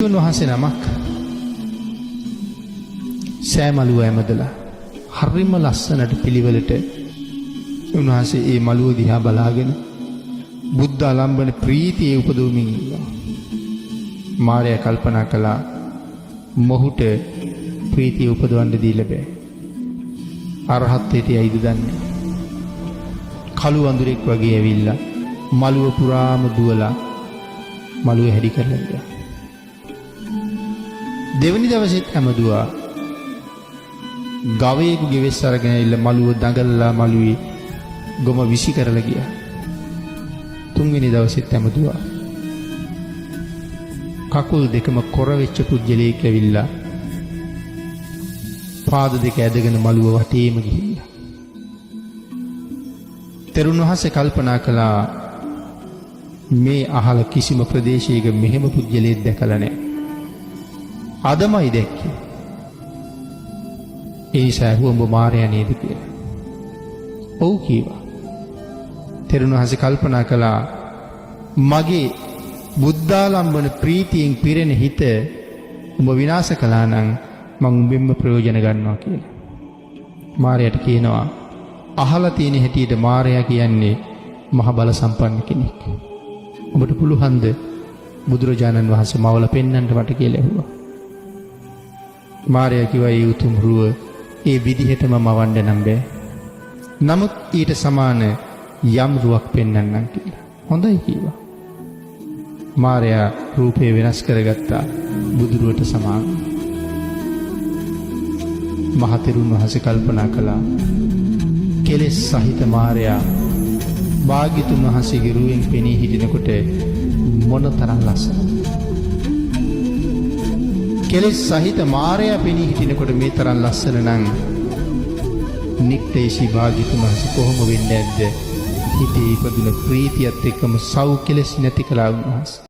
උන්වහන්සේ නමක් සෑමලුව ඇමදලා හරිම ලස්සනට පිළිවෙලට උන්වහන්සේ ඒ මලුව දිහා බලාගෙන බුද්ධ ආලම්බන ප්‍රීතිය උපදවමින් ඉන්නවා. මාරයා කල්පනා කළා මොහුට ප්‍රීතිය උපදවන්න දීලා බෑ. අරහත්ත්වයට යයිද දන්නේ. කළු වඳුරෙක් වගේ ඇවිල්ලා මලුව පුරාම දුවලා මලුව හැඩි කරලා ගියා. දෙවනි දවසෙත් ඇමදුවා. ගවයෙකු ගෙවෙස් අරගෙන ඇවිල්ලා මලුව දඟලලා මලුවේ ගොම විසි කරලා ගියා. තුන්වෙනි දවසෙත් ඇමදුවා. කකුල් දෙකම කොර වෙච්ච පුජ්‍යලෙක් ඇවිල්ලා පාද දෙක ඇදගෙන මලුව වටේම ගිහිල්ලා. තෙරුන් වහන්සේ කල්පනා කළා මේ අහල කිසිම ප්‍රදේශයක මෙහෙම පුජ්‍යලෙක් දැකලා නැහැ. අදමයි දැක්කේ. ඒ නිසා උඹ මාරයා නේද කියලා. ඔව් කීවා. තෙරුන් වහන්සේ කල්පනා කළා මගේ බුද්ධාලම්බන ප්‍රීතියෙන් පිරෙන හිත උඹ විනාශ කළා නම් මම උඹෙන්ම ප්‍රයෝජන ගන්නවා කියලා. මාරයාට කියනවා අහලා තියෙන හැටියට මාරයා කියන්නේ මහ බල සම්පන්න කෙනෙක්. උඹට පුළුවන්ද බුදුරජාණන් වහන්සේ මවල පෙන්වන්න මට කියලා ඇහුවා. මාරයා කිව්වා ඒ උතුම් රුව ඒ විදිහටම මවන්න නම් බෑ. නමුත් ඊට සමාන යම් රුවක් පෙන්වන්නම් කියලා. හොඳයි කිව්වා. මාරයා රූපේ වෙනස් කරගත්තා බුදුරුවට සමාන. මහතෙරුන් වහන්සේ කල්පනා කළා කෙලෙස් සහිත මාරයා භාග්‍යතුන් වහන්සේගේ රුවෙන් පෙනී හිටිනකොට මොනතරම් ලස්සනද. කෙලෙස් සහිත මාරයා පෙනී හිටිනකොට මේ තරම් ලස්සන නම් නික්ටේශී භාග්‍යතුන් වහන්සේ කොහොම වෙන්නේ නැද්ද? හිතේ ඉපදුන ප්‍රීතියත් එක්කම සව් කෙලෙස් නැති කළා උන්වහන්සේ.